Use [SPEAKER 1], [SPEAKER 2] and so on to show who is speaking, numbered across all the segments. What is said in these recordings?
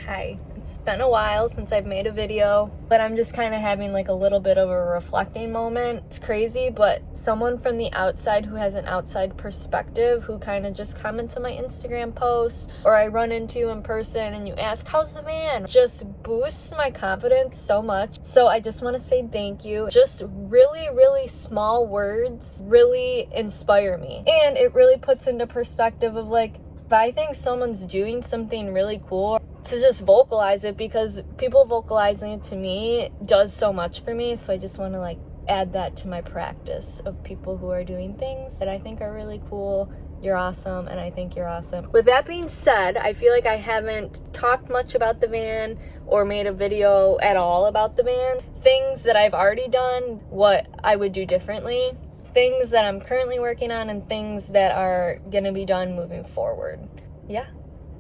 [SPEAKER 1] Hi. It's been a while since I've made a video, but I'm just kind of having like a little bit of a reflecting moment. It's crazy, but someone from the outside who has an outside perspective, who kind of just comments on my Instagram posts, or I run into you in person and you ask, how's the van? Just boosts my confidence so much. So I just want to say thank you. Just really, really small words really inspire me. And it really puts into perspective of like, if I think someone's doing something really cool, to just vocalize it, because people vocalizing it to me does so much for me. So I just want to like add that to my practice of people who are doing things that I think are really cool. You're awesome, and I think you're awesome. With that being said, I feel like I haven't talked much about the van or made a video at all about the van. Things that I've already done, what I would do differently, things that I'm currently working on, and things that are gonna be done moving forward. Yeah,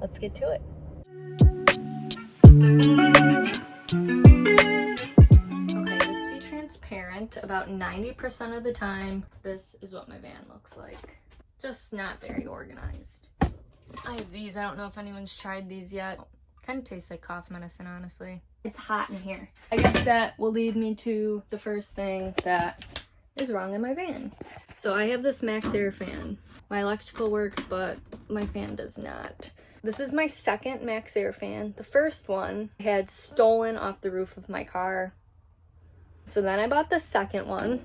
[SPEAKER 1] let's get to it. Okay, just to be transparent, about 90% of the time, this is what my van looks like. Just not very organized. I have these. I don't know if anyone's tried these yet. Kind of tastes like cough medicine, honestly. It's hot in here. I guess that will lead me to the first thing that is wrong in my van. So I have this Max Air fan. My electrical works, but my fan does not. This is my second Max Air fan. The first one I had stolen off the roof of my car. So then I bought the second one,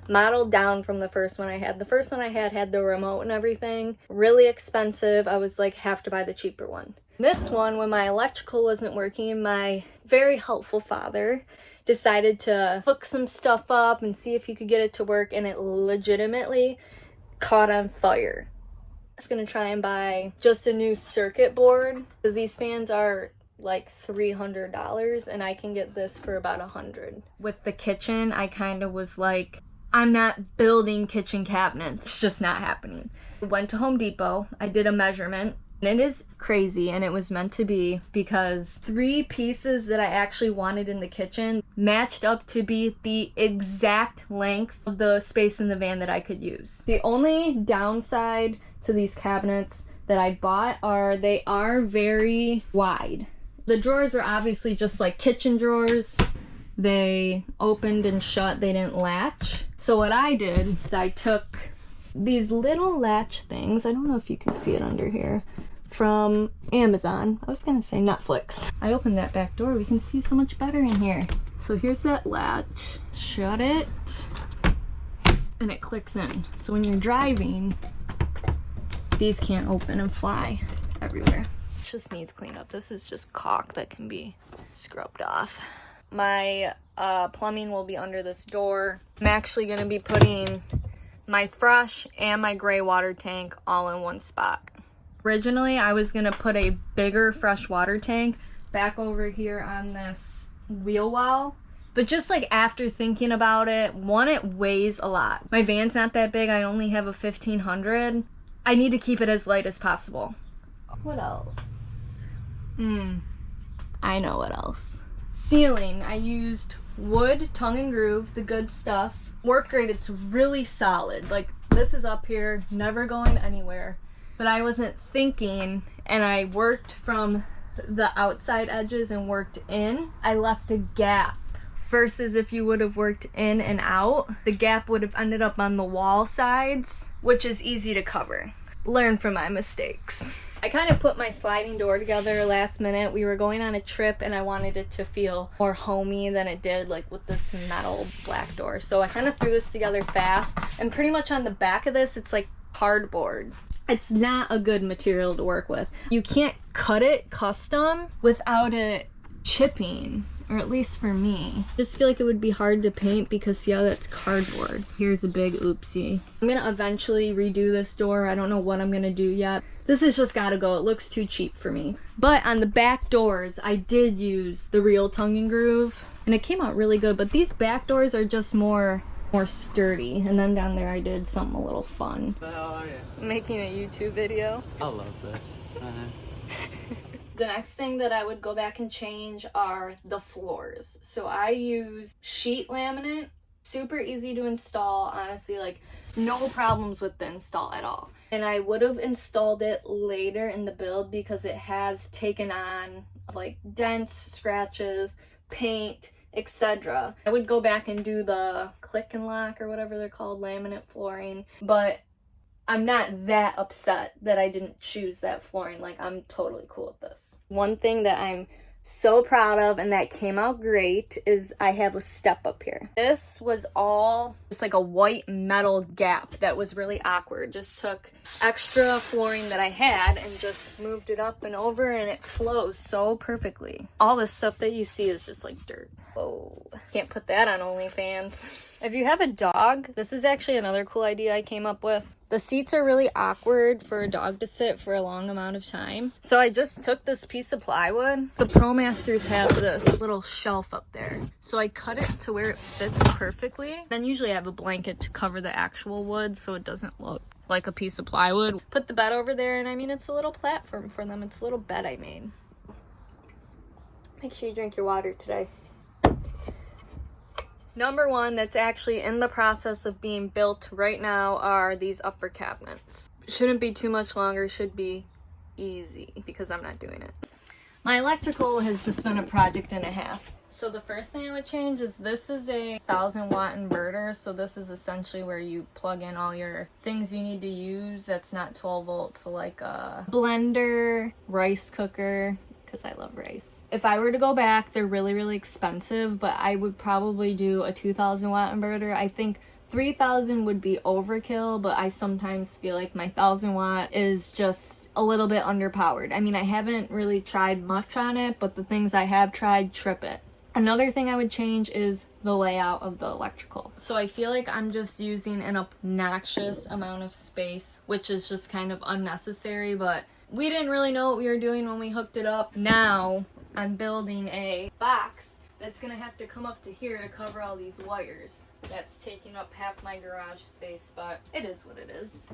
[SPEAKER 1] modeled down from the first one I had. The first one I had the remote and everything. Really expensive. I was like, have to buy the cheaper one. This one, when my electrical wasn't working, my very helpful father decided to hook some stuff up and see if he could get it to work, and it legitimately caught on fire. I was gonna try and buy just a new circuit board, because these fans are like $300 and I can get this for about $100. With the kitchen, I kind of was like, I'm not building kitchen cabinets. It's just not happening. I went to Home Depot. I did a measurement. And it is crazy, and it was meant to be, because 3 pieces that I actually wanted in the kitchen matched up to be the exact length of the space in the van that I could use. The only downside to these cabinets that I bought are they are very wide. The drawers are obviously just like kitchen drawers. They opened and shut, they didn't latch. So what I did is I took these little latch things, I don't know if you can see it under here, from Amazon. I was gonna say Netflix. I opened that back door, we can see so much better in here. So here's that latch, shut it, and it clicks in. So when you're driving, these can't open and fly everywhere. It just needs cleanup. This is just caulk that can be scrubbed off. My plumbing will be under this door. I'm actually gonna be putting my fresh and my gray water tank all in one spot. Originally, I was gonna put a bigger fresh water tank back over here on this wheel well, but just like after thinking about it, one, it weighs a lot. My van's not that big, I only have a 1500. I need to keep it as light as possible. What else? I know what else. Ceiling, I used wood, tongue and groove, the good stuff. Work grade, it's really solid. Like, this is up here, never going anywhere. But I wasn't thinking, and I worked from the outside edges and worked in. I left a gap. Versus if you would have worked in and out, the gap would have ended up on the wall sides, which is easy to cover. Learn from my mistakes. I kind of put my sliding door together last minute. We were going on a trip and I wanted it to feel more homey than it did like with this metal black door. So I kind of threw this together fast, and pretty much on the back of this, it's like cardboard. It's not a good material to work with. You can't cut it custom without it chipping, or at least for me. Just feel like it would be hard to paint because see how that's cardboard. Here's a big oopsie. I'm gonna eventually redo this door. I don't know what I'm gonna do yet. This has just gotta go. It looks too cheap for me. But on the back doors, I did use the real tongue and groove, and it came out really good. But these back doors are just more sturdy. And then down there I did something a little fun.
[SPEAKER 2] What the hell are you?
[SPEAKER 1] Making a YouTube video.
[SPEAKER 2] I love this.
[SPEAKER 1] The next thing that I would go back and change are the floors. So I use sheet laminate Super easy to install, honestly, like no problems with the install at all. And I would have installed it later in the build because it has taken on like dents, scratches, paint, etc. I would go back and do the click and lock or whatever they're called, laminate flooring, but I'm not that upset that I didn't choose that flooring. Like, I'm totally cool with this. One thing that I'm so proud of and that came out great is I have a step up here. This was all just like a white metal gap that was really awkward. Just took extra flooring that I had and just moved it up and over, and it flows so perfectly. All this stuff that you see is just like dirt. Oh, can't put that on OnlyFans. If you have a dog, this is actually another cool idea I came up with. The seats are really awkward for a dog to sit for a long amount of time. So I just took this piece of plywood. The ProMasters have this little shelf up there. So I cut it to where it fits perfectly. Then usually I have a blanket to cover the actual wood so it doesn't look like a piece of plywood. Put the bed over there, and I mean, it's a little platform for them. It's a little bed I made. Make sure you drink your water today. Number one that's actually in the process of being built right now are these upper cabinets. Shouldn't be too much longer, should be easy because I'm not doing it. My electrical has just been a project and a half. So the first thing I would change is this is a 1000-watt inverter. So this is essentially where you plug in all your things you need to use that's not 12 volts. So like a blender, rice cooker, because I love rice. If I were to go back, they're really, really expensive, but I would probably do a 2000-watt inverter. I think 3000 would be overkill, but I sometimes feel like my 1000-watt is just a little bit underpowered. I mean, I haven't really tried much on it, but the things I have tried trip it. Another thing I would change is the layout of the electrical. So I feel like I'm just using an obnoxious amount of space, which is just kind of unnecessary, but we didn't really know what we were doing when we hooked it up. Now I'm building a box that's gonna have to come up to here to cover all these wires. That's taking up half my garage space, but it is what it is.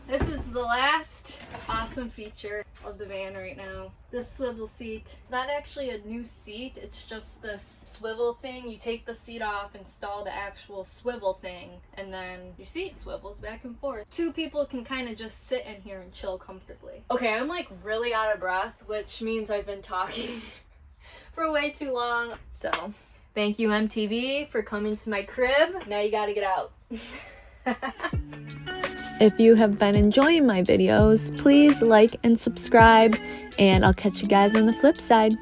[SPEAKER 1] This is the last awesome feature of the van right now. This swivel seat. Not actually a new seat, it's just this swivel thing. You take the seat off, install the actual swivel thing, and then your seat swivels back and forth. Two people can kind of just sit in here and chill comfortably. Okay, I'm like really out of breath, which means I've been talking for way too long. So, thank you MTV for coming to my crib. Now you gotta get out.
[SPEAKER 2] If you have been enjoying my videos, please like and subscribe, and I'll catch you guys on the flip side.